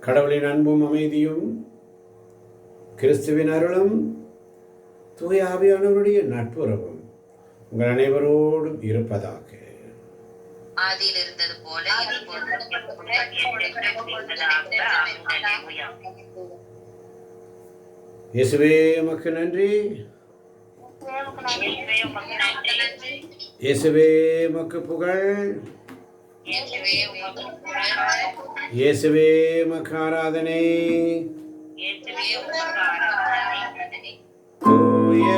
கடவுளின் அன்பும் அமைதியும் கிறிஸ்துவின் அருளும் தூய ஆவியானவருடைய நட்புறவும் உங்கள் அனைவரோடும் இருப்பதாக. ஆதியில் இருந்தது போல இயேசுவே உமக்கு நன்றி, இயேசுவே உமக்கு புகழ், இயேசுவே உமக்கு ஆராதனை. தூய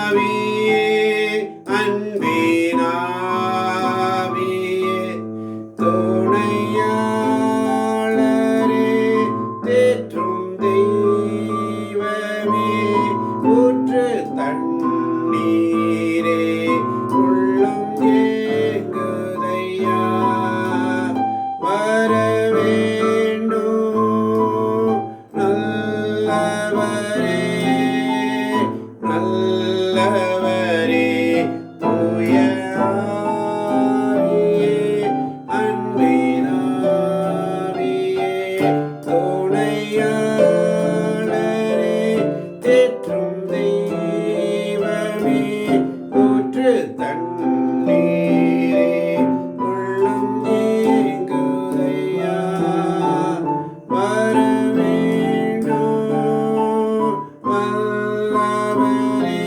ஆவியே, அன்பின் ஆவியே, துணையாளரே, தேற்றும் தெய்வமே, ஊற்று தண்ணீரே, உள்ளம் ஏங்குதையா, வர வேண்டும் நல்லவரே, நல்லவரே. தூய ஆவியே, அன்பின் ஆவியே, துணையாளரே, தேற்றும் தெய்வமே, ஊற்று தண்ணீரே, உள்ளம் ஏங்குதையா, வர வேண்டும் வல்லவரே,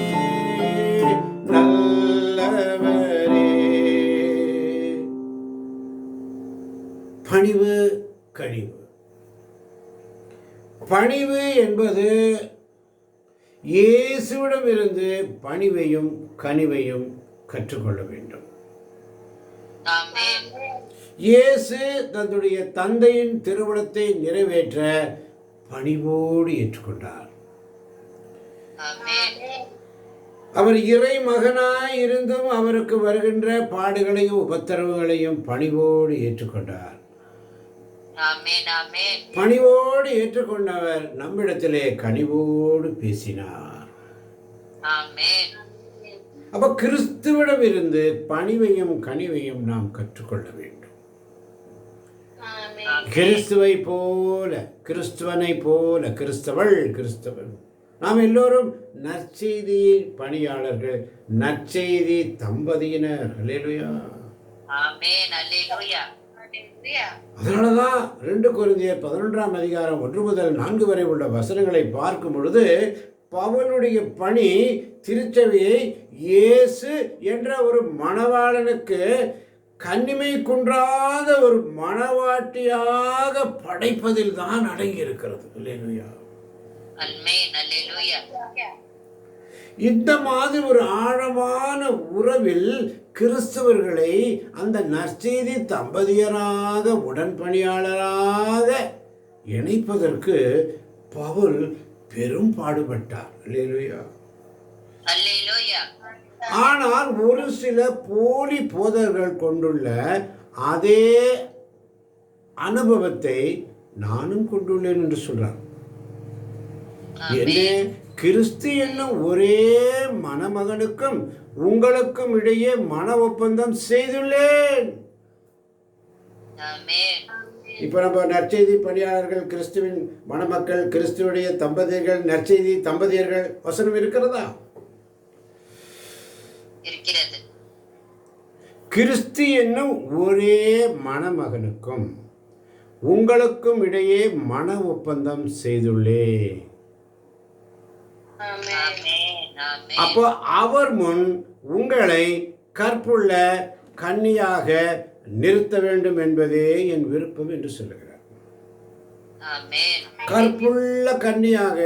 நல்லவரே. பணிவு கனிவு. பணிவு என்பது இயேசுவிடமிருந்து பணிவையும் கனிவையும் கற்றுக்கொள்ள வேண்டும். இயேசு தன்னுடைய தந்தையின் திருவுளத்தை நிறைவேற்ற பணிவோடு ஏற்றுக்கொண்டார். அவர் இறை மகனாய் இருந்தும் அவருக்கு வருகின்ற பாடுகளையும் உபத்திரவுகளையும் பணிவோடு ஏற்றுக்கொண்டார். பணிவோடு ஏற்றுக்கொண்டவர் நம்மிடத்திலே கனிவோடு பேசினார். அப்ப கிறிஸ்துவிடம் இருந்து பணிவையும் கனிவையும் நாம் கற்றுக்கொள்ள வேண்டும். கிறிஸ்துவை போல, கிறிஸ்துவனை போல, கிறிஸ்தவள், கிறிஸ்தவன், நாம் எல்லோரும் நற்செய்தியின் பணியாளர்கள், நற்செய்தி தம்பதியினர். அல்லேலூயா. அதனாலதான் 2 கொரிந்தியர் 11ஆம் அதிகாரம் 1 முதல் 4 வரை உள்ள வசனங்களை பார்க்கும் பொழுது பவுலுடைய பணி திருச்சபையை இயேசு என்ற ஒரு மணவாளனுக்கு கன்னிமை குன்றாத ஒரு மணவாட்டியாக படைப்பதில் தான் அடங்கி இருக்கிறது. அல்லேலூயா. இந்த மாதிரி ஒரு ஆழமான உறவில் கிறிஸ்தவர்களை அந்த நற்செய்தி தம்பதியராக உடன்பணியாளராக இணைப்பதற்கு பவுல் பெரும் பாடுபட்டார். அல்லேலூயா. ஆனால் ஒரு சில போலி போதகர்கள் கொண்டுள்ள அதே அனுபவத்தை நானும் கொண்டுள்ளேன் என்று சொல்றார். என்ன? கிறிஸ்து என்னும் ஒரே மணமகனுக்கும் உங்களுக்கும் இடையே மன ஒப்பந்தம் செய்துள்ளேன். இப்ப நம்ம நற்செய்தி பணியாளர்கள், கிறிஸ்துவின் மணமக்கள், கிறிஸ்துவுடைய தம்பதியர்கள், நற்செய்தி தம்பதியர்கள் வசனம் இருக்கிறதா? கிறிஸ்து என்னும் ஒரே மணமகனுக்கும் உங்களுக்கும் இடையே மன ஒப்பந்தம் செய்துள்ளேன். அப்போ அவர் முன் உங்களை கற்புள்ள கன்னியாக நிறுத்த வேண்டும் என்பதே என் விருப்பம் என்று சொல்லுகிறார். கற்புள்ள கன்னியாக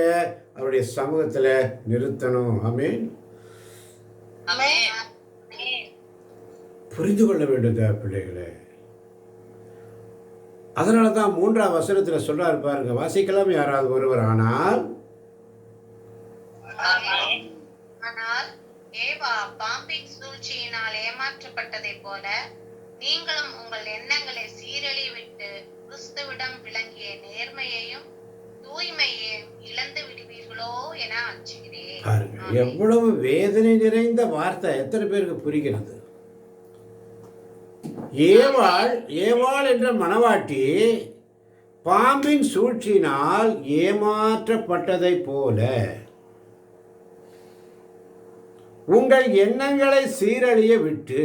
அவருடைய சமூகத்தில் நிறுத்தணும். ஆமென். புரிந்து கொள்ள வேண்டும் பிள்ளைகளே. அதனால தான் 3ஆம் வசனத்தில் சொல்றாரு பாருங்க, வாசிக்கலாம் யாராவது ஒருவர். ஆனால் ஏவா பாம்பின் சூழ்ச்சியினால் ஏமாற்றப்பட்டதை போல நீங்களும் உங்கள் எண்ணங்களை சீரழி விட்டு கிறிஸ்துவிடம் விளங்கிய நேர்மையையும் தூய்மையையும் இழந்து விடுவீர்களோ என அஞ்சுகிறேன். எவ்வளவு வேதனை நிறைந்த வார்த்தை எத்தனை பேருக்கு புரிகிறது? ஏவாள் என்ற மணவாட்டி பாம்பின் சூழ்ச்சியினால் ஏமாற்றப்பட்டதைப் போல உங்கள் எண்ணங்களை சீரழிய விட்டு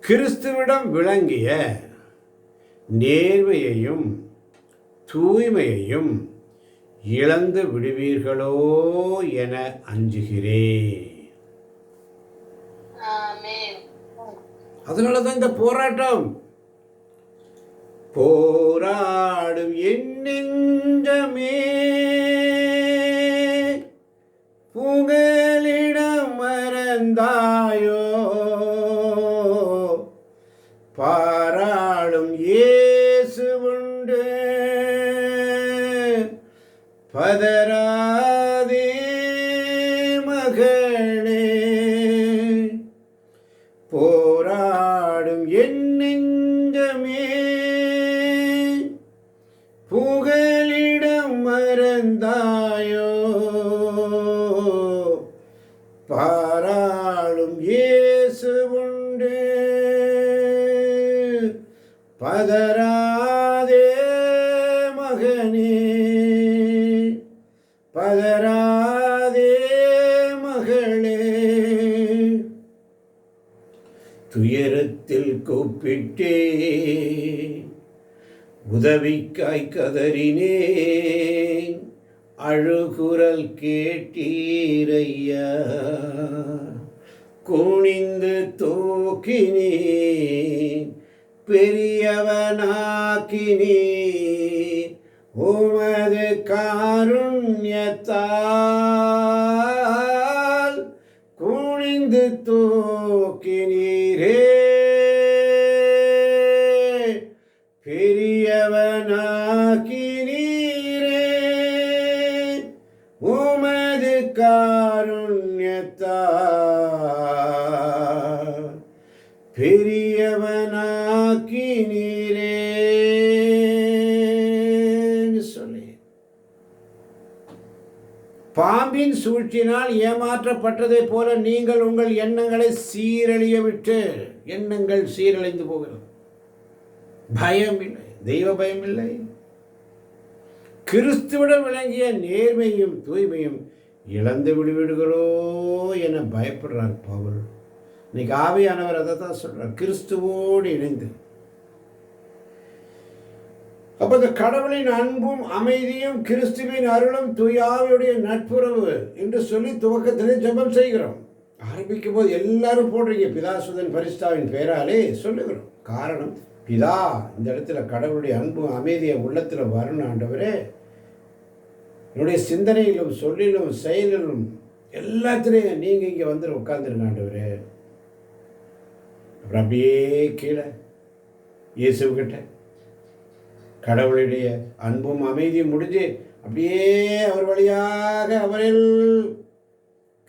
கிறிஸ்துவிடம் விளங்கிய நேர்மையையும் தூய்மையையும் இழந்து விடுவீர்களோ என அஞ்சுகிறேன். அதனால தான் இந்த போராட்டம். போராடும் என் நெஞ்சமே புகலிடம் மறந்தாயோ, பாராளும் இயேசு உண்டு பதராதே மகளே. போராடும் என் நெஞ்சமே புகலிடம் மறந்தாயோ, பாராளும் இயேசு உண்டு பதராதே மகனே, பதராதே மகளே. துயரத்தில் கூப்பிட்டே உதவிக்காய் கதறினேன், அழுகுரல் கேட்டீரையா. குனிந்து தூக்கினேன், பெரியவனாக்கினீர் உமது காருண்யத்தால். குனிந்து தூக்கினீரே, பெரியவனாக்கினீரே உமது காருண்யத்தால். பெரியவனாக்கினீரே சொல்லி பாம்பின் சூழ்ச்சியினால் ஏமாற்றப்பட்டதை போல நீங்கள் உங்கள் எண்ணங்களை சீரழிய விட்டு. எண்ணங்கள் சீரழிந்து போகிறது. பயம் இல்லை, தெய்வ பயம் இல்லை. கிறிஸ்துவிடம் விளங்கிய நேர்மையும் தூய்மையும் இழந்து விடுவீர்களோ என பயப்படுறார் பவுல். இன்னைக்கு ஆவியானவர் அதை தான் சொல்றார், கிறிஸ்துவோடு இணைந்து. அப்ப இந்த கடவுளின் அன்பும் அமைதியும் கிறிஸ்துவின் அருளும் தூயாவியுடைய நட்புறவு என்று சொல்லி துவக்கத்திலே ஜெபம் செய்கிறோம். ஆரம்பிக்கும் போது எல்லாரும் போடுறீங்க பிதாசுதன் பரிசுத்தாவின் பெயராலே சொல்லுகிறோம். காரணம், பிதா இந்த இடத்துல கடவுளுடைய அன்பும் அமைதியை உள்ளத்தில் வரணும். ஆண்டவரே, என்னுடைய சிந்தனையிலும் சொல்லிலும் செயலிலும் எல்லாத்திலையும் நீங்கள் இங்கே வந்து உட்காந்துருங்க ஆண்டவரே. அப்புறம் அப்படியே கீழே இயேசுக்கிட்ட கடவுளுடைய அன்பும் அமைதியும் முடிஞ்சு அப்படியே அவர் வழியாக அவரில்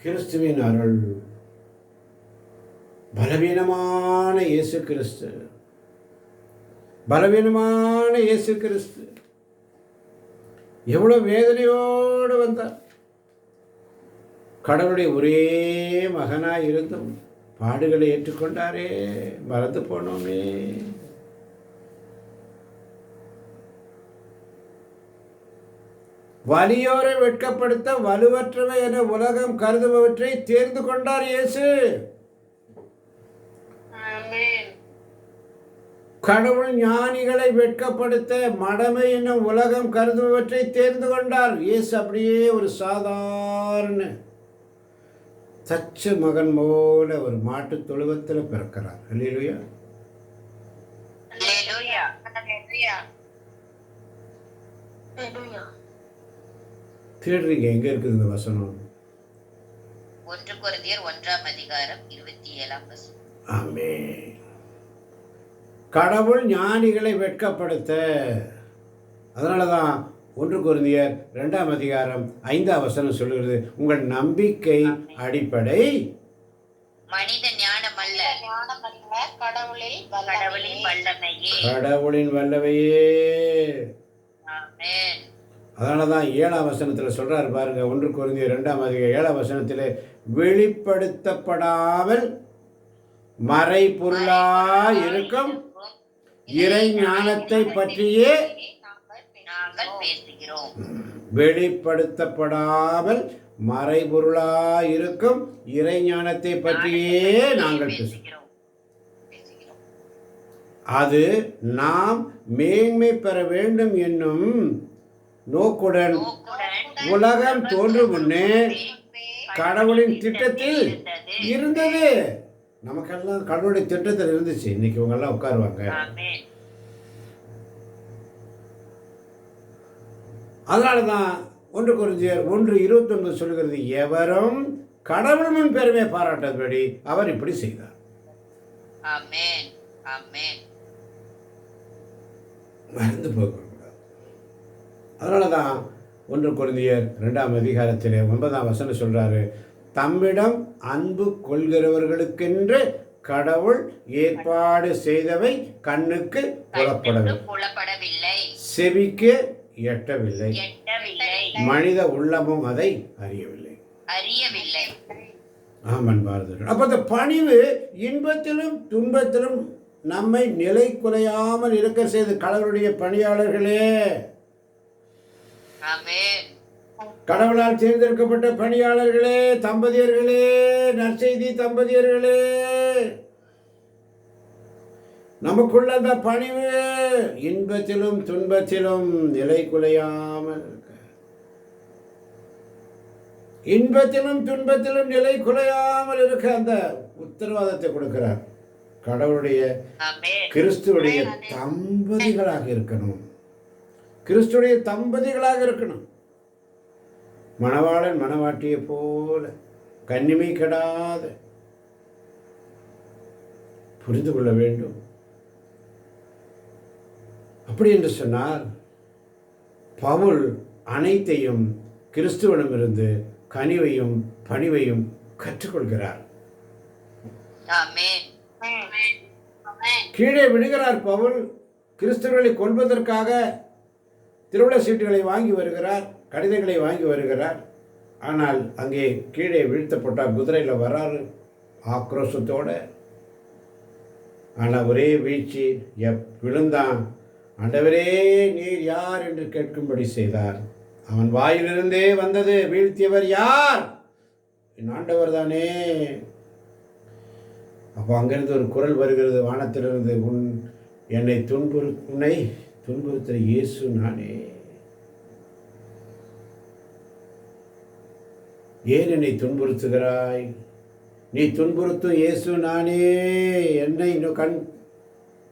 கிறிஸ்துவின் அருள். பலவீனமான இயேசு கிறிஸ்து, பலவீனமான இயேசு கிறிஸ்து எவ்வளவு வேதனையோடு வந்தார். கடவுளுடைய ஒரே மகனாய் இருந்தும் பாடுகளை ஏற்றுக்கொண்டாரே, மறந்து போனோமே. வலியோரை வெட்கப்படுத்த வலுவற்றவை என உலகம் கருதுபவற்றை தேர்ந்து கொண்டார் இயேசு. கடவுள் ஞானிகளை வெட்கப்படுத்த மடமை என்னும் உலகம் கருதுபவற்றை தேர்ந்து கொண்டார் இயேசு. அப்படியே ஒரு சாதாரண தச்ச மகன் போல ஒரு மாட்டு தொழுவத்தில் பிறக்கிறார். அல்லேலூயா. தேடுறீங்க, எங்க இருக்குது இந்த வசனம்? 1 கொரிந்தியர் 1:27. ஆமென். கடவுள் ஞானிகளை வெட்கப்படுத்த. அதனால தான் 1 கொரிந்தியர் 2:5 சொல்லுகிறது, உங்கள் நம்பிக்கை அடிப்படை மனித ஞானம் அல்ல, கடவுளின் வல்லமையே. ஆமென். அதனால தான் 7 சொல்றாரு பாருங்க, 1 கொரிந்தியர் 2:7 வெளிப்படுத்தப்படாமல் மறைபொருளாய் இருக்கும் இறை ஞானத்தை பற்றியே நாங்கள் பேசுகிறோம். வெளிப்படுத்தப்படாமல் மறைபொருளாயிருக்கும் இறை ஞானத்தை பற்றியே நாங்கள் பேசுகிறோம். அது நாம் மேன்மை பெற வேண்டும் என்னும் நோக்குடன் உலகம் தோன்றும் முன்னே கடவுளின் திட்டத்தில் இருந்தது. நமக்கெல்லாம் கடவுளுடைய திட்டத்தில் இருந்துச்சு. இன்னைக்கு இவங்கெல்லாம் உட்காருவாங்க. அதனாலதான் 1 கொரிந்தியர் 1:29 சொல்கிறது, எவரும் கடவுள் முன் பெருமை பாராட்டபடி அவர் இப்படி செய்தார். ஆமென். ஆமென். மறந்து போகக்கூடாது. அதனாலதான் 1 கொரிந்தியர் 2ஆம் அதிகாரத்திலே 9ஆம் வசனம் சொல்றாரு, தம்மிடம் அன்பு கொள்கிறவர்களுக்கென்று கடவுள் ஏற்பாடு செய்தவை கண்ணுக்கு புலப்படவில்லை, செவிக்கு எட்டவில்லை, மனித உள்ளமும் அதை அறியவில்லை. ஆமன் பாரதர்கள். அப்ப அந்த பணிவு இன்பத்திலும் துன்பத்திலும் நம்மை நிலை குலையாமல் இருக்க செய்த கடவுளுடைய பணியாளர்களே, கடவுளால் தேர்ந்தெடுக்கப்பட்ட பணியாளர்களே, தம்பதியர்களே, நற்செய்தி தம்பதியர்களே, நமக்குள்ள அந்த பணிவு இன்பத்திலும் துன்பத்திலும் நிலை குலையாமல் இருக்க, இன்பத்திலும் துன்பத்திலும் நிலை குலையாமல் இருக்க அந்த உத்தரவாதத்தை கொடுக்கிறார். கடவுளுடைய கிறிஸ்துவுடைய தம்பதிகளாக இருக்கணும். கிறிஸ்துடைய தம்பதிகளாக இருக்கணும். மணவாளன் மணவாட்டியை போல கன்னிமை கெடாத புரிந்து கொள்ள வேண்டும். அப்படி என்று சொன்னால் பவுல் அனைத்தையும் கிறிஸ்துவனிடமிருந்து கனிவையும் பணிவையும் கற்றுக்கொள்கிறார். கீழே விடுகிறார் பவுல். கிறிஸ்தவர்களை கொல்வதற்காக திருவிழா சீட்டுகளை வாங்கி வருகிறார், கடிதங்களை வாங்கி வருகிறார். ஆனால் அங்கே கீழே வீழ்த்தப்பட்டார். குதிரையில் வராரு ஆக்ரோஷத்தோட. ஆனால் ஒரே வீழ்ச்சி. விழுந்தான். ஆண்டவரே நீர் யார் என்று கேட்கும்படி செய்தார். அவன் வாயிலிருந்தே வந்தது, வீழ்த்தியவர் யார்? என் ஆண்டவர் தானே. அப்போ அங்கிருந்து ஒரு குரல் வருகிறது வானத்திலிருந்து, உன்னை துன்புறுத்துகிற இயேசு நானே. ஏன் என்னை துன்புறுத்துகிறாய்? நீ துன்புறுத்தும் இயேசு நானே.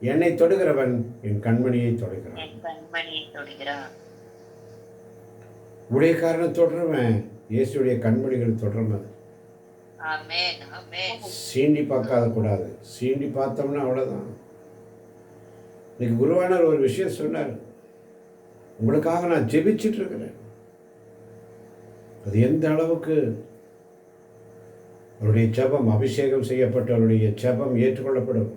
என்னை தொடுகிறவன் என் கண்மணியை தொடுகிறான். உடைய காரணம் தொடர்வன் இயேசுடைய கண்மணிகள் தொடர்மது. சீண்டி பார்க்காத கூடாது. சீண்டி பார்த்தோம்னா அவ்வளோதான். இன்னைக்கு குருவானர் ஒரு விஷயம் சொன்னார், உங்களுக்காக நான் ஜெபிச்சிட்டு இருக்கிறேன். அது எந்த அளவுக்கு அவருடைய ஜெபம், அபிஷேகம் செய்யப்பட்ட அவருடைய ஜெபம் ஏற்றுக்கொள்ளப்படும்.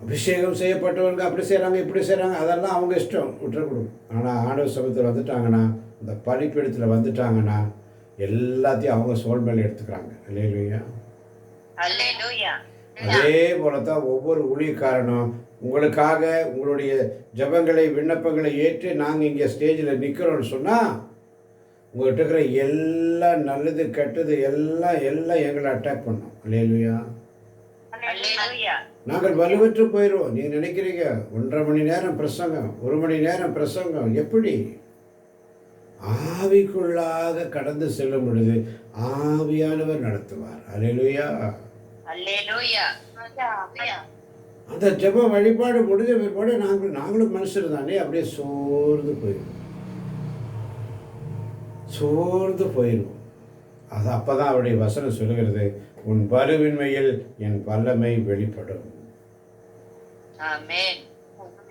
அபிஷேகம் செய்யப்பட்டவங்க அப்படி செய்கிறாங்க இப்படி செய்கிறாங்க, அதெல்லாம் அவங்க இஷ்டம், விட்டுறக்கூடும். ஆனால் ஆண்டவர் சமயத்தில் வந்துட்டாங்கன்னா, இந்த பலிப்பீடத்தில் வந்துட்டாங்கன்னா எல்லாத்தையும் அவங்க சோல் மேலே எடுத்துக்கிறாங்க. அல்லேலூயா. அதே போல தான் ஒவ்வொரு ஊழியக்காரனும் உங்களுக்காக உங்களுடைய ஜெபங்களை விண்ணப்பங்களை ஏற்று நாங்கள் இங்கே ஸ்டேஜில் நிற்கிறோன்னு சொன்னால், உங்கள்கிட்ட இருக்கிற எல்லாம் நல்லது கெட்டது எல்லாம் எங்களை அட்டாக் பண்ணோம். அல்லேலூயா. நாங்கள் வலுவற்று போயிடுவோம். நீங்கள் நினைக்கிறீங்க 1.5 மணி நேரம் பிரசங்கம், 1 மணி நேரம் பிரசங்கம், எப்படி? ஆவிக்குள்ளாக கடந்து செல்லும் பொழுது ஆவியானவர் நடத்துவார். அல்லேலூயா. அந்த ஜெப வழிபாடு முடிஞ்ச பிற்பாடு நாங்களும் மனுஷர் தானே, அப்படியே சோர்ந்து போயிடுவோம். அது அப்பதான் அவருடைய வசனம் சொல்லுகிறது, உன் பலுவின்மையில் என் வல்லமை வெளிப்படும்.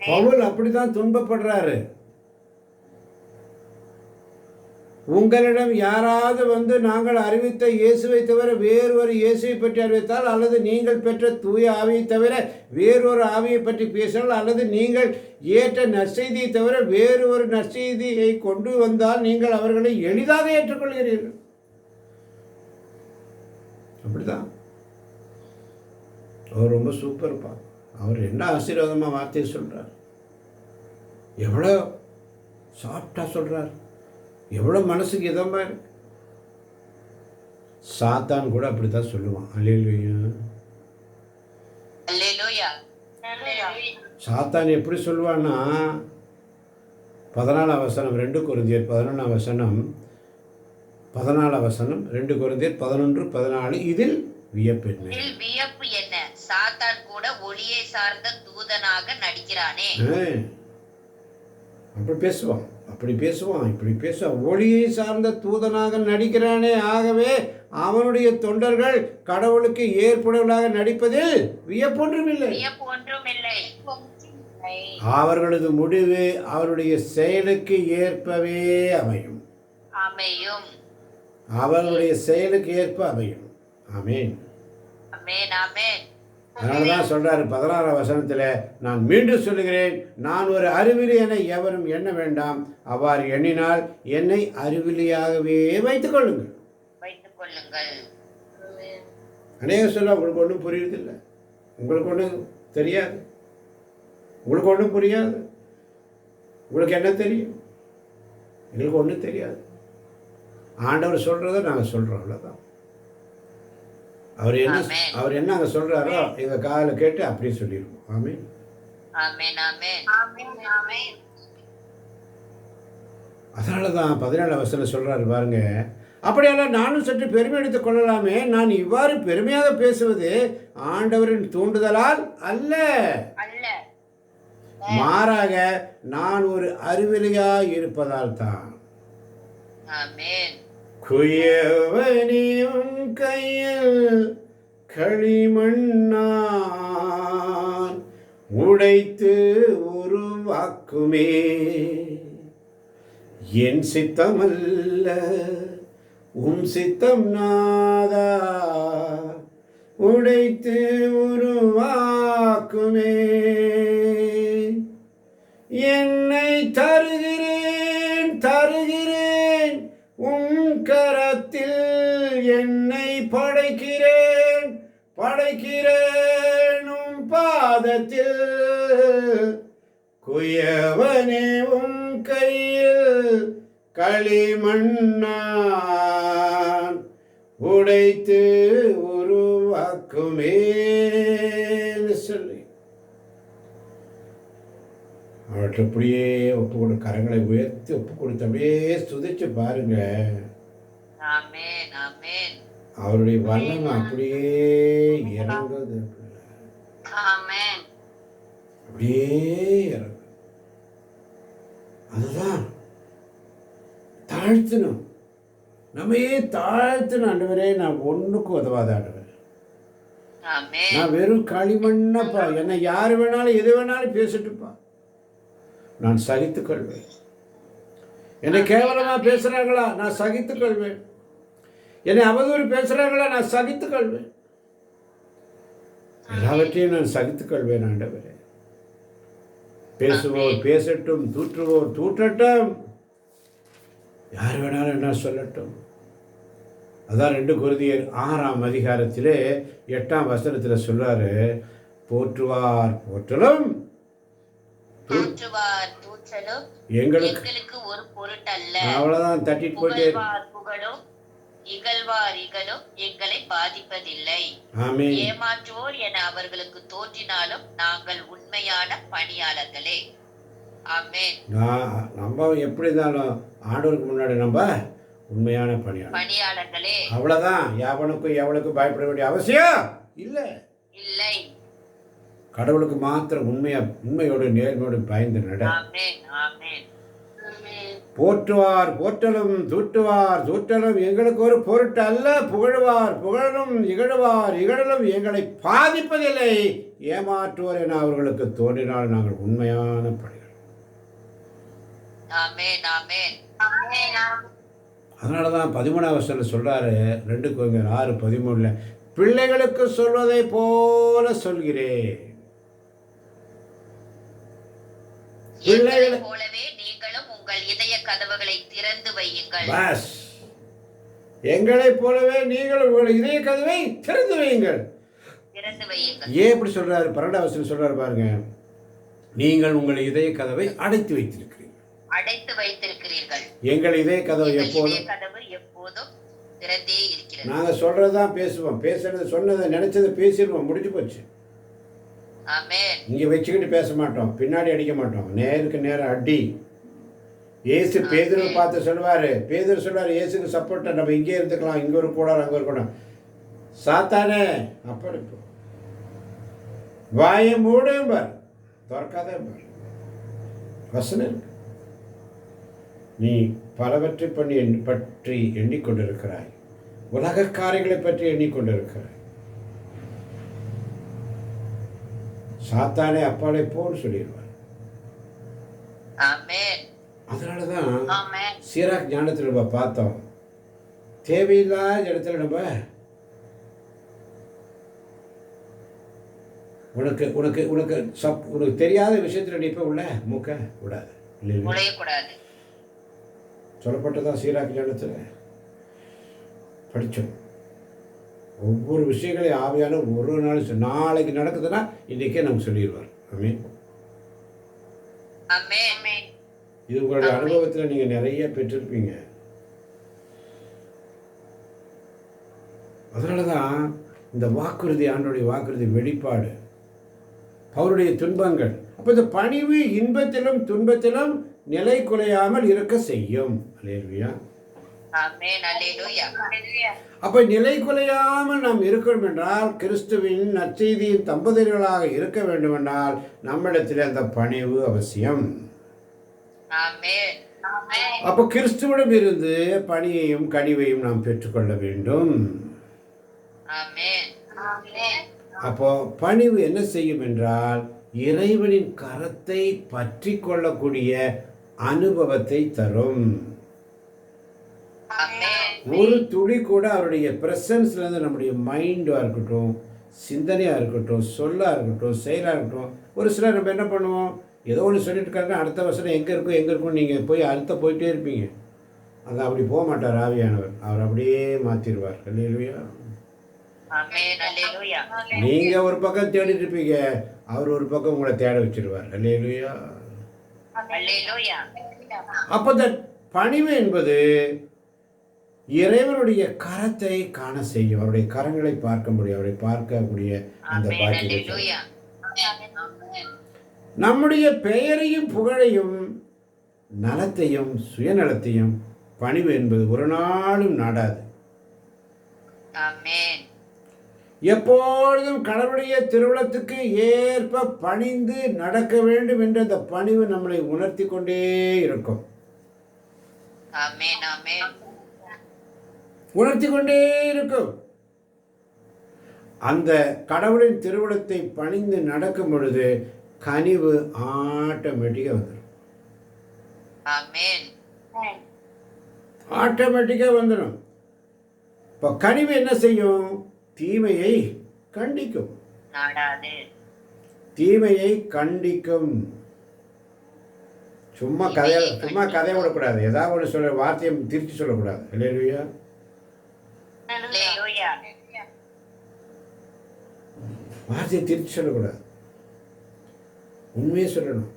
பவுல் அப்படித்தான் துன்பப்படுறாரு. உங்களிடம் யாராவது வந்து நாங்கள் அறிவித்த இயேசுவை தவிர வேறொரு இயேசுவை பற்றி அறிவித்தால், அல்லது நீங்கள் பெற்ற தூய ஆவியை தவிர வேறொரு ஆவியை பற்றி பேசினால், அல்லது நீங்கள் ஏற்ற நற்செய்தியை தவிர வேறு ஒரு நற்செய்தியை கொண்டு வந்தால் நீங்கள் அவர்களை எளிதாக ஏற்றுக்கொள்கிறீர்கள். அப்படிதான் அவர் ரொம்ப சூப்பர்ப்பா. அவர் என்ன ஆசீர்வாதமாக வார்த்தையை சொல்கிறார், எவ்வளோ சாஃப்டாக சொல்கிறார், எவ்வளோ மனசுக்கு இதமாக இருக்கு. சாத்தான் கூட அப்படி தான் சொல்லுவான். அல்லேலூயா. அல்லேலூயா. சாத்தான் எப்படி சொல்லுவான்னா 14 வசனம் 2 கொரிந்தியர் 11 வசனம் 14 வசனம் 2 கொரிந்தியர் 11:14 இதில் வியப்பென்ன? இதில் வியப்பு என்ன? சாத்தான் கூட ஒளியை சார்ந்த தூதனாக நடிக்கிறானே. அப்படி பேசுவான், அப்படி பேசுவான், இப்படி பேசுவான். ஒளியை சார்ந்த தூதனாக நடிக்கிறானே. ஆகவே அவனுடைய தொண்டர்கள் கடவுளுக்கு ஏற்புடையவர்களாக நடிப்பதில் வியப்பொன்றுமில்லை. வியப்பு ஒன்றுமில்லை. அவர்களது முடிவு அவருடைய செயலுக்கு ஏற்பவே அமையும். அமையும். அவர்களுடைய செயலுக்கு ஏற்ப அமையும். ஆமென். ஆமென். ஆமென். அதனால தான் சொல்றாரு 16 வசனத்தில், நான் மீண்டும் சொல்லுகிறேன், நான் ஒரு அறிவிலி என எவரும் எண்ண வேண்டாம். அவ்வாறு எண்ணினால் என்னை அறிவிலியாகவே வைத்துக் கொள்ளுங்கள். வைத்துக் கொள்ளுங்கள். அநேகம் சொல்ல உங்களுக்கு ஒன்றும் புரியுறதில்லை, உங்களுக்கு ஒன்றும் தெரியாது, உங்களுக்கு ஒன்றும் புரியாது. உங்களுக்கு என்ன தெரியும்? எங்களுக்கு ஒன்றும் தெரியாது. ஆண்டவர் சொல்கிறத நாங்கள் சொல்கிறோம், அவ்வளோதான். அவர் என்ன அங்கே சொல்கிறாரோ எங்கள் காதில் கேட்டு அப்படியே சொல்லிடுவோம். ஆமென். ஆமென். ஆமென். ஆமென். அதனால தான் 17 வசனம் சொல்கிறாரு பாருங்க, அப்படியெல்லாம் நானும் சற்று பெருமை எடுத்துக் கொள்ளலாமே. நான் இவ்வாறு பெருமையாக பேசுவது ஆண்டவரின் தூண்டுதலால் அல்ல, மாறாக நான் ஒரு அறிவிலியாய் இருப்பதால் தான். ஆமென். குயவனே உன் கையில் களிமண்ணான் உடைத்து உருவாக்குமே, என் சித்தமல்ல உம் சித்தம் நாதா, உடைத்து உருவாக்குமே. என்னை தருகிறேன் தருகிறேன் உம் கரத்தில், என்னை படைக்கிறேன் படைக்கிறேன் உம் பாதத்தில். குயவனே உம் கையில் களிமண்ணான் உடைத்து உருவாக்குமே சொல்லி அவற்றை அப்படியே ஒப்பு கொடு, கரங்களை உயர்த்தி ஒப்பு கொடுத்து அப்படியே சுதிச்சு பாருங்க. ஆமென். ஆமென். அவருடைய வல்லமை அப்படியே இறங்குது. ஆமென். அப்படியே இறங்கு. அதுதான் தாழ்த்தணும், நம்மையே தாழ்த்தணும். ஆண்டவரே, நான் ஒன்றுக்கும் உதவாத ஆண்டவர், ஆமென். நான் வெறும் களிமண்ணப்பா, என்னை யார் வேணாலும் எது வேணாலும் பேசிட்டுப்பா, நான் சகித்துக் கொள்வேன். என்னை கேவலமாக பேசுகிறாங்களா, நான் சகித்துக் கொள்வேன். என்னை அவதூறு பேசுகிறாங்களா, நான் சகித்துக் கொள்வேன். எல்லாவற்றையும் நான் சகித்துக் கொள்வேன் ஆண்டவரே. பேசுவோர் பேசட்டும், தூற்றுவோர் தூற்றட்டும், யார் வேணாலும் என்ன சொல்லட்டும். அதான் 2 கொரிந்தியர் 6 அதிகாரத்திலே 8 வசனத்தில் சொல்றாரு, போற்றுவார் போற்றலும் எங்களுக்கு ஒரு பொருட்டல்ல. அவ்வளவுதான், தட்டிட்டு போயிட்டே. புகழும் இகழ்வார் இகழும் எங்களை பாதிப்பதில்லை. ஆமென். ஏமாற்றுவோர் என அவர்களுக்கு தோன்றினாலும் நாங்கள் உண்மையான பணியாளர்களே. ஆமென். நம்ம எப்படி இருந்தாலும் ஆண்டவருக்கு முன்னாடி நம்ம உண்மையான பணியாளர்களே. அவ்வளவுதான். எவனுக்கும் எவளுக்கும் பயப்பட வேண்டிய அவசியம் இல்லை. கடவுளுக்கு மாத்திரம் உண்மையோடு நேர்மையோடு பயந்து நட. போற்றுவார் போற்றலும் தூற்றுவார் தூற்றலும் எங்களுக்கு ஒரு பொருட்டு அல்ல. புகழ்வார் புகழலும் இகழுவார் இகழலும் எங்களை பாதிப்பதில்லை. ஏமாற்றுவோர் என அவர்களுக்கு தோன்றினால் நாங்கள் உண்மையான பணிகள். அதனால தான் 13 வசனம் சொல்றாரு, 2 கொரிந்தியர் 6:13, பிள்ளைகளுக்கு சொல்வதை போல சொல்கிறேன். பிள்ளைகளை போலவே நீங்களும் உங்கள் இதய கதவுகளை திறந்து வையுங்கள். பஸ், எங்களை போலவே நீங்கள் உங்கள் இதய கதவை திறந்து வையுங்கள். திறந்து வையுங்கள். ஏன் இப்படி சொல்றாரு? 12ஆம் வசனம் சொல்றாரு பாருங்க, நீங்கள் உங்கள் இதய கதவை அடைத்து வைத்திருக்கிறீர்கள். அடைத்து வைத்திருக்கிறீர்கள். எங்கள் இதய கதவு எங்கள் இதய எப்போதும் கதவு எப்போதும் திறந்தே இருக்கிறது. நாங்கள் சொல்றதுதான் பேசுவோம், பேசுறது சொன்னதை நினைச்சதை பேசிடுவோம், முடிஞ்சு போச்சு. ஆமென். இங்கே வச்சுக்கிட்டு பேச மாட்டோம், பின்னாடி அடிக்க மாட்டோம், நேருக்கு நேரம் அடி. இயேசு பேதுருவை பார்த்து சொல்லுவார், பேதுரு சொல்லுவார், இயேசுக்கு சப்போர்ட்டாக நம்ம இங்கே இருந்துக்கலாம், இங்கே ஒரு கூடாது அங்கே ஒரு கூடாது. சாத்தானே அப்படி வாயை மூடும் பார், திறக்காதே பார். வசனம் இருக்கு. நீ பலவற்றை பற்றி எண்ணிக்கொண்டிருக்கிறாய், உலக காரியங்களை பற்றி எண்ணிக்கொண்டிருக்கிறாய். சாத்தானே அப்பாலே போன்னு சொல்லிடுவார். ஆமென். அதனாலதான் ஆமென். சீராக் ஞானத்தில் நம்ம பார்த்தோம், தேவையில்லாத இடத்துல நம்ம உனக்கு உனக்கு உனக்கு உனக்கு தெரியாத விஷயத்துல நீ போய் உள்ள மூக்க விடாது. நுழையக்கூடாது. சொல்லப்பட்டதான் சீராக் ஞானத்தில் படித்தோம். ஒவ்வொரு விஷயங்களையும் ஆவியான ஒரு நாள் நாளைக்கு நடக்குதுன்னா இன்றைக்கே நமக்கு சொல்லிடுவார். ஆமென். ஆமென். இது உங்களுடைய அனுபவத்தில் நீங்கள் நிறைய பெற்றிருப்பீங்க. அதனால தான் இந்த வாக்குறுதி, ஆண்டோடைய வாக்குறுதி வெளிப்பாடு, அவருடைய துன்பங்கள். அப்போ இந்த பணிவு இன்பத்திலும் துன்பத்திலும் நிலை குலையாமல் இருக்க செய்யும். அல்லேலூயா. ஆமென். அல்லேலூயா. அப்போ நிலை குலையாமல் நாம் இருக்கணும் என்றால், கிறிஸ்துவின் நற்செய்தியின் தம்பதியர்களாக இருக்க வேண்டும் என்றால் நம்மிடத்தில் அந்த பணிவு அவசியம். ஆமென். ஆமென். அப்போ கிறிஸ்துவிடம் இருந்து பணியையும் கனிவையும் நாம் பெற்றுக்கொள்ள வேண்டும். ஆமென். ஆமென். அப்போ பணிவு என்ன செய்யும் என்றால், இறைவனின் கரத்தை பற்றி கொள்ளக்கூடிய அனுபவத்தை தரும். ஒரு துளி கூட அவருடைய பிரசன்ஸ்லேருந்து நம்முடைய மைண்டாக இருக்கட்டும், சிந்தனையாக இருக்கட்டும், சொல்லாக இருக்கட்டும், செயலாக இருக்கட்டும். ஒரு சிலர் நம்ம என்ன பண்ணுவோம், ஏதோ ஒன்று சொல்லிட்டு இருக்காங்க, அடுத்த வசனம் எங்கே இருக்கும் நீங்கள் போய் அடுத்த போயிட்டே இருப்பீங்க. அங்கே அப்படி போக மாட்டார் ஆவியானவர், அவர் அப்படியே மாற்றிடுவார். அல்லேலூயா. நீங்கள் ஒரு பக்கம் தேடிட்டு இருப்பீங்க, அவர் ஒரு பக்கம் உங்களை தேட வச்சிருவார். அல்லேலூயா. அப்போ இந்த பணிவு என்பது இறைவனுடைய கரத்தை காண செய்யும், அவருடைய கரங்களை பார்க்க முடியும், அவரை பார்க்கக்கூடிய அந்த பாக்கியத்தை. நம்முடைய பெயரையும் புகழையும் நலத்தையும் சுயநலத்தையும் பணிவு என்பது ஒரு நாளும் நாடாது. எப்பொழுதும் கடவுளுடைய திருவுளத்துக்கு ஏற்ப பணிந்து நடக்க வேண்டும் என்ற அந்த பணிவு நம்மளை உணர்த்தி கொண்டே இருக்கும். உணர்த்தி கொண்டே இருக்கும். அந்த கடவுளின் திருவுளத்தை பணிந்து நடக்கும் பொழுது கனிவு ஆட்டோமேட்டிக்காக வந்துடும். ஆட்டோமேட்டிக்காக வந்துடும். இப்போ கனிவு என்ன செய்யும்? தீமையை கண்டிக்கும். தீமையை கண்டிக்கும். சும்மா கதையை விடக்கூடாது, ஏதாவது ஒன்று சொல்ல, வார்த்தையை திருச்சி சொல்லக்கூடாது. அல்லேலூயா. வார்த்தையை திருச்சி சொல்லக்கூடாது, உண்மையை சொல்லணும்.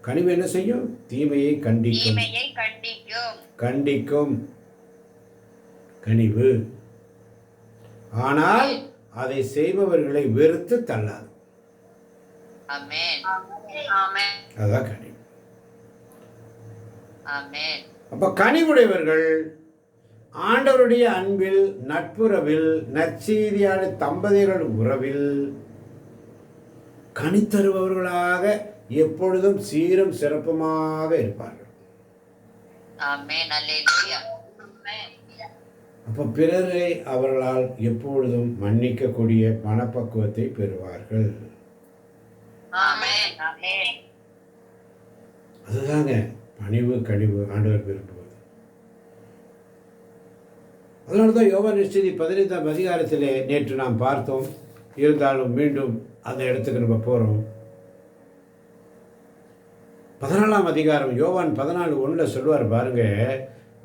கனிவு என்ன செய்யும்? தீமையை கண்டிக்கும். கண்டிக்கும் கனிவு. ஆனால் அதை செய்பவர்களை வெறுத்து தள்ளாது. அதுதான் கனிவு. அப்ப கனிவுடையவர்கள் ஆண்டவருடைய அன்பில், நட்புறவில், நற்செய்தியான தம்பதியர்கள் உறவில் கனித்தருபவர்களாக எப்பொழுதும் சீரும் சிறப்புமாக இருப்பார்கள். அப்போ பிறரை அவர்களால் எப்பொழுதும் மன்னிக்கக்கூடிய மனப்பக்குவத்தை பெறுவார்கள். அதுதாங்க பணிவு கனிவு ஆண்டவர் விரும்புவது. அதனால தான் யோவான் நற்செய்தி 15ஆம் அதிகாரத்திலே நேற்று நாம் பார்த்தோம். இருந்தாலும் மீண்டும் அந்த இடத்துக்கு நம்ம போகிறோம். 14ஆம் அதிகாரம் யோவான் 14:1 சொல்லுவார் பாருங்க.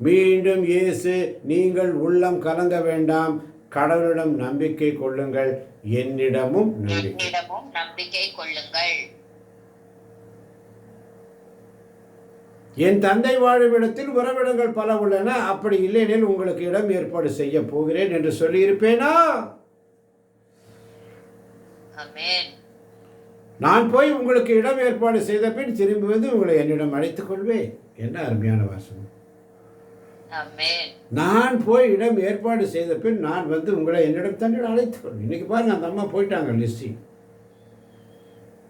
மீண்டும் இயேசு, நீங்கள் உள்ளம் கலங்க வேண்டாம், கடவுளிடம் நம்பிக்கை கொள்ளுங்கள், என்னிடமும் நம்பிக்கை கொள்ளுங்கள். என் தந்தை வாழும் இடத்தில் உறவிடங்கள் பல உள்ளன, அப்படி இல்லையெனில் உங்களுக்கு இடம் ஏற்பாடு செய்ய போகிறேன் என்று சொல்லியிருப்பேனா? நான் போய் உங்களுக்கு இடம் ஏற்பாடு செய்த பின் திரும்பி வந்து உங்களை என்னிடம் அழைத்துக் கொள்வேன். என்ன அருமையான வாசகம்! நான் போய் இடம் ஏற்பாடு செய்த பின் நான் வந்து உங்களை என்னிடம் தன்னிடம் அழைத்துக் கொள்வேன். இன்னைக்கு பாருங்க, அந்த அம்மா போயிட்டாங்க லிஸ்ஸி.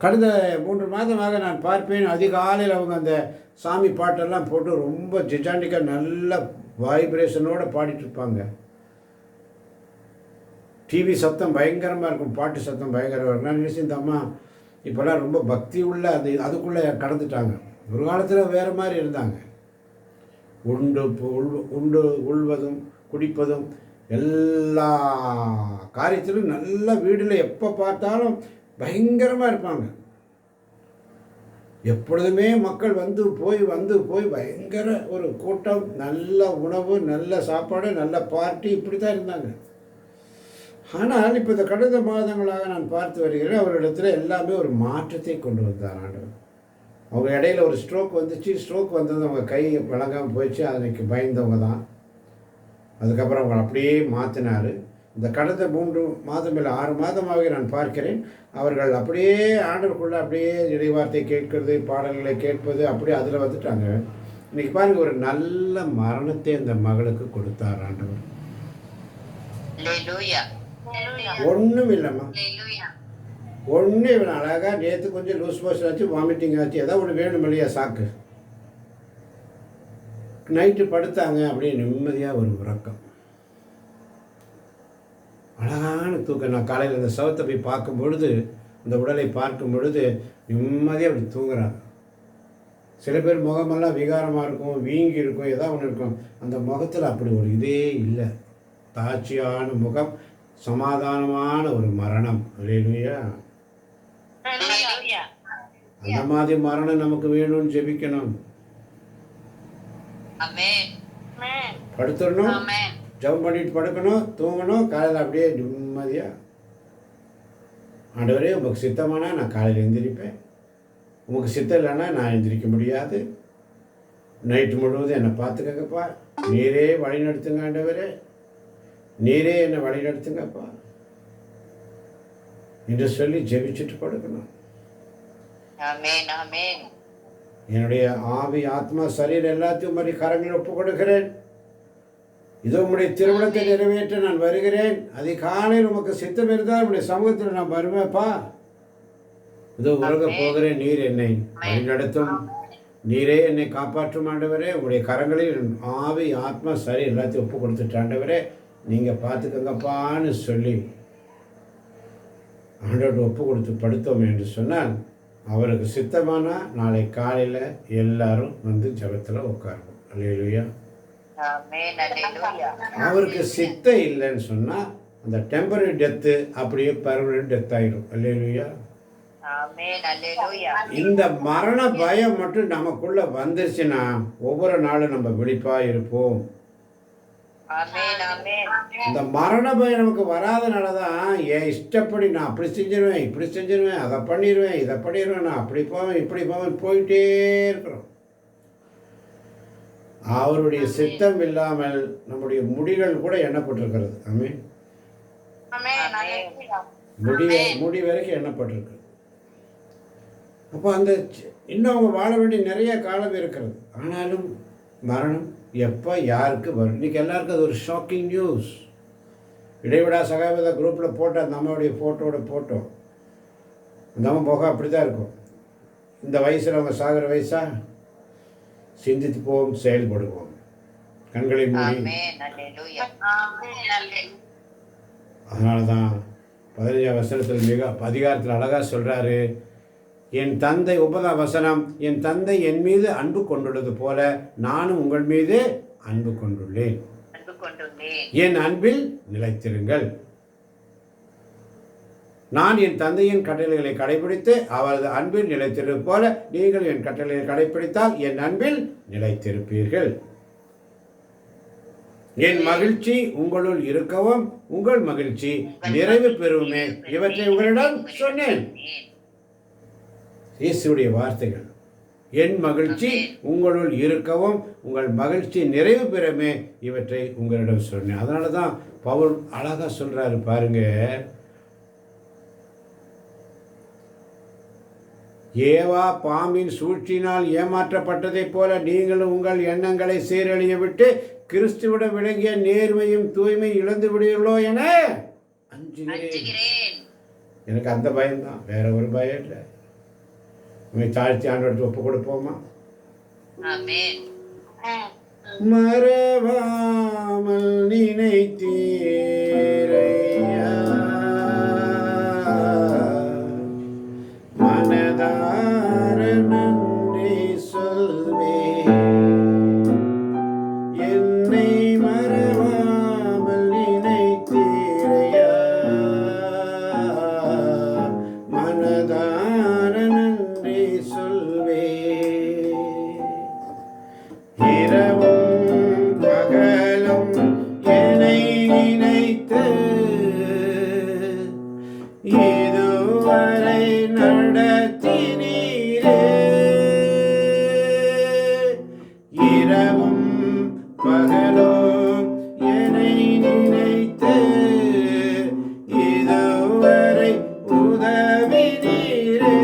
கடந்த 3 மாதமாக நான் பார்ப்பேன், அதிகாலையில் அவங்க அந்த சாமி பாட்டெல்லாம் போட்டு ரொம்ப ஜிஜாண்டிக்காக நல்ல வைப்ரேஷனோடு பாடிட்டு இருப்பாங்க. டிவி சத்தம் பயங்கரமாக இருக்கும், பாட்டு சத்தம் பயங்கரமாக இருக்கும். நான் நினச்சி இந்த அம்மா இப்போல்லாம் ரொம்ப பக்தி உள்ள அதுக்குள்ளே கடந்துட்டாங்க. ஒரு காலத்தில் வேறு மாதிரி இருந்தாங்க. உள்வதும் குடிப்பதும் எல்லா காரியத்திலும் நல்ல வீட்டில் எப்போ பார்த்தாலும் பயங்கரமாக இருப்பாங்க. எப்பொழுதுமே மக்கள் வந்து போய் பயங்கர ஒரு கூட்டம், நல்ல உணவு, நல்ல சாப்பாடு, நல்ல பார்ட்டி, இப்படி தான் இருந்தாங்க. ஆனால் இப்போ இந்த கடந்த மாதங்களாக நான் பார்த்து வருகிறேன், அவர்களிடத்தில் எல்லாமே ஒரு மாற்றத்தை கொண்டு வந்தார் ஆண்டவர். அவங்க இடையில ஒரு ஸ்ட்ரோக் வந்துச்சு. ஸ்ட்ரோக் வந்தது, அவங்க கை வழங்காமல் போயிடுச்சு. அதனைக்கு பயந்தவங்க தான். அதுக்கப்புறம் அவங்க அப்படியே மாற்றினார். இந்த கடந்த 3 மாதம் இல்லை 6 மாதமாக நான் பார்க்கிறேன், அவர்கள் அப்படியே ஆண்டவருக்குள்ளே அப்படியே இறைவார்த்தை கேட்கிறது, பாடல்களை கேட்பது, அப்படியே அதில் வந்துட்டாங்க. இன்றைக்கி பாருங்கள், ஒரு நல்ல மரணத்தை அந்த மகளுக்கு கொடுத்தார் ஆண்டவர். ஒன்றும் இல்லைம்மா, ஒன்றும் இவன் அழகாக நேற்று கொஞ்சம் லூஸ் மோஷன் ஆச்சு, வாமிட்டிங் ஆச்சு, ஏதாவது ஒன்று வேணும் இல்லையா சாக்கு. நைட்டு படுத்தாங்க, அப்படியே நிம்மதியாக ஒரு உறக்கம், அழகான தூக்கம். நான் காலையில் அந்த சவத்தை போய் பார்க்கும் பொழுது, அந்த உடலை பார்க்கும் பொழுது நிம்மதியாக அப்படி தூங்குறாங்க. சில பேர் முகமெல்லாம் விகாரமாக இருக்கும், வீங்கி இருக்கும், ஏதாவது ஒன்று இருக்கும். அந்த முகத்தில் அப்படி ஒரு இதே இல்லை. தாட்சியான முகம், சமாதானமான ஒரு மரணம். அல்லேலூயா. அந்த மாதிரி மரணம் நமக்கு வேணும்னு ஜெபிக்கணும். படுத்துடணும், ஜெபம் பண்ணிட்டு படுக்கணும், தூங்கணும். காலையில் அப்படியே நிம்மதியாக, ஆண்டவரே உமக்கு சித்தமானா நான் காலையில் எந்திரிப்பேன், உமக்கு சித்தம் இல்லைன்னா நான் எந்திரிக்க முடியாது. நைட்டு முழுவதும் என்னை பார்த்துக்கங்கப்பா, நீரே வழி நடத்துங்க ஆண்டவரே, நீரே என்னை வழி நடத்துங்கப்பா என்று சொல்லி ஜெபிச்சுட்டு படுக்கணும். என்னுடைய ஆவி, ஆத்மா, சரீரம் எல்லாத்தையும் மாதிரி கரங்களில் ஒப்பு கொடுக்கிறேன். இதோ உம்முடைய திருமணத்தை நிறைவேற்ற நான் வருகிறேன். அதிகாலையில் உமக்கு சித்தம் இருந்தால் உம்முடைய சமூகத்தில் நான் வருவேன்ப்பா. இதோ உலக போகிறேன், நீர் என்னை வழிநடத்தும், நீரே என்னை காப்பாற்றும் ஆண்டவரே. உங்களுடைய கரங்களில் ஆவி, ஆத்மா, சரி எல்லாத்தையும் ஒப்பு கொடுத்துட்டு ஆண்டவரே நீங்கள் பார்த்துக்கங்கப்பான்னு சொல்லி ஆண்டவர்கிட்ட ஒப்பு கொடுத்து படுத்தோம் என்று சொன்னால், அவருக்கு சித்தமானால் நாளை காலையில் எல்லாரும் வந்து ஜெபத்தில் உட்காருவோம். அல்லேலூயா. அவருக்கு சித்தம் இல்லைன்னு சொன்னால் அந்த டெம்பரரி டெத்து அப்படியே பர்மனன்ட் டெத் ஆகிடும். அல்லேலூயா. இந்த மரண பயம் மட்டும் நமக்குள்ள வந்துருச்சுன்னா ஒவ்வொரு நாளும் நம்ம விழிப்பாக இருப்போம். இந்த மரண பயம் நமக்கு வராதனால தான் என் இஷ்டப்படி நான் அப்படி செஞ்சிருவேன், இப்படி செஞ்சிருவேன், அதை பண்ணிடுவேன், இதை பண்ணிடுவேன், நான் அப்படி போவேன், இப்படி போவேன், போயிட்டே இருக்கிறோம். அவருடைய சித்தம் இல்லாமல் நம்முடைய முடிகள் கூட எண்ணப்பட்டிருக்கிறது. ஆமென். முடி வரைக்கும் எண்ணப்பட்டிருக்கு. அப்போ அந்த இன்னும் அவங்க வாழ வேண்டிய நிறைய காலம் இருக்கிறது. ஆனாலும் மரணம் எப்போ யாருக்கு வரும்? இன்றைக்கி எல்லாருக்கும் அது ஒரு ஷாக்கிங் நியூஸ். இடைவிடா சகாபத குரூப்பில் போட்ட அந்த அம்மாவுடைய ஃபோட்டோட போட்டோம். அந்த அம்மா முகம் அப்படி தான் இருக்கும். இந்த வயசில் அவங்க சாகிற வயசா? சிந்தித்து போவோம், செயல்படுவோம். கண்களை மூடி. அதனால தான் 15ஆம் வசனத்தில் மிக அதிகாரத்தில் அழகாக சொல்கிறாரு, என் தந்தை 9ஆம் வசனம், என் தந்தை என் மீது அன்பு கொண்டுள்ளது போல நானும் உங்கள் மீது அன்பு கொண்டுள்ளேன். என் அன்பில் நிலைத்திருங்கள். நான் என் தந்தையின் கட்டளைகளை கடைபிடித்து அவரது அன்பில் நிலைத்திருப்பது போல நீங்கள் என் கட்டளைகளை கடைபிடித்தால் என் அன்பில் நிலைத்திருப்பீர்கள். என் மகிழ்ச்சி உங்களுள் இருக்கவும் உங்கள் மகிழ்ச்சி நிறைவு பெறுமே இவற்றை உங்களிடம் சொன்னேன். இயேசுடைய வார்த்தைகள். என் மகிழ்ச்சி உங்களுள் இருக்கவும் உங்கள் மகிழ்ச்சி நிறைவு பெறுமே இவற்றை உங்களிடம் சொன்னேன். அதனால தான் பவுல் அழகா சொல்றாரு பாருங்க. ஏவா பாம்பின் சூழ்ச்சியினால் ஏமாற்றப்பட்டதைப் போல நீங்களும் உங்கள் எண்ணங்களை சீரழிய விட்டு கிறிஸ்துவிடம் விளங்கிய நேர்மையும் தூய்மை இழந்து விடுவீர்களோ என அஞ்சுகிறேன். எனக்கு அந்த பயம்தான், வேற ஒரு பயம் இல்லை. உண்மை தாழ்த்தி ஆண்டவருக்கு ஒப்பு கொடுப்போமா? மறவாமல் நினைத்தீரையா, மனதார நன்றி சொல்வேன். என்னை மறவாமல் நினைத்தீரையா, மனதார நன்றி சொல்வேன். இரவும் பகலும் என்னை நினைத்து இதுவரை நடத்தினீரே. இரவும் பகலும் என்னை நினைத்து இதுவரை உதவினீரே.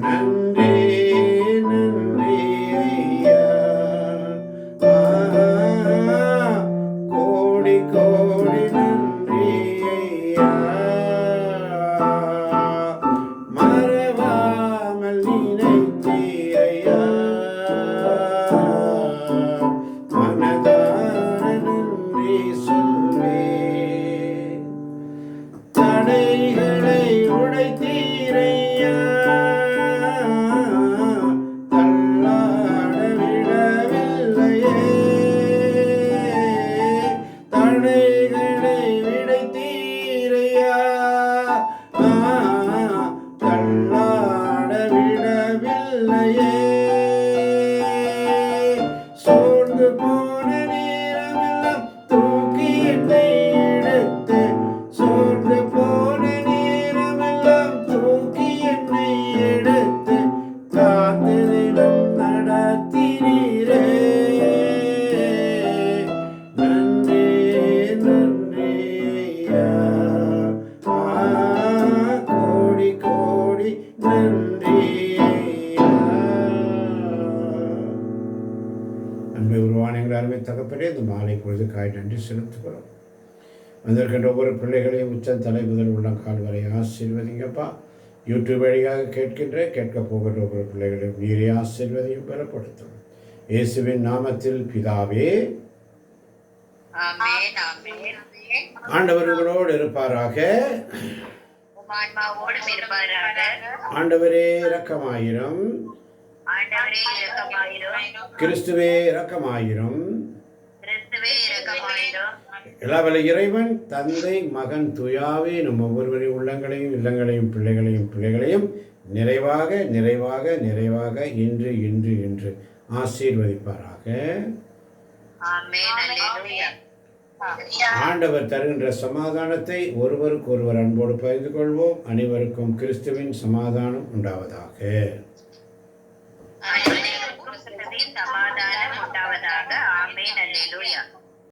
நன்றி நன்றி ஐயா, கோடி கோடி நன்றி ஐயா. மறவாமல் நினைத்தீரையா, மனதார நன்றி சொல்வேன். தடைகளை உடைத்தீரையா, தள்ளாட விடவில்லையே. தடைகளை விடைத்தீரையா, தள்ளாட விடவில்லையே. சோர்ந்து போன நேரமெல்லாம் தூக்கி என்னை எடுத்து, சோர்ந்து போன நேரமெல்லாம் தூக்கி என்னை எடுத்து காத்திலும் நடத்தினீரே. நன்றி நன்றி ஐயா, கோடி கோடி நன்றி ஐயா. அன்பை உருவான எங்கள் அருமை தகப்பனே, இந்த மாலை பொழுதுக்காய் நன்றி செலுத்துகிறோம். வந்திருக்கின்ற ஒவ்வொரு பிள்ளைகளையும் உச்சம் தலை முதல் உள்ளம் கால் வரை ஆசீர்வதிங்கப்பா. யூடியூப் வழியாக கேட்க போகின்ற ஒவ்வொரு பிள்ளைகளையும் நீரே ஆசீர்வதியும் பலப்படுத்தும். இயேசுவின் நாமத்தில் பிதாவே, ஆண்டவர் உங்களோடு இருப்பாராக. ஆண்டவரே இரக்கமாயிரும். கிறிஸ்துவே இரக்கமாயிரும். எல்லாவல்ல இறைவன் தந்தை மகன் தூயாவே நம் ஒவ்வொருவரின் உள்ளங்களையும் இல்லங்களையும் பிள்ளைகளையும் நிறைவாக நிறைவாக நிறைவாக இன்று இன்று இன்று ஆசீர்வதிப்பாராக. ஆண்டவர் தருகின்ற சமாதானத்தை ஒருவருக்கு ஒருவர் அன்போடு பகிர்ந்து கொள்வோம். அனைவருக்கும் கிறிஸ்துவின் சமாதானம் உண்டாவதாக.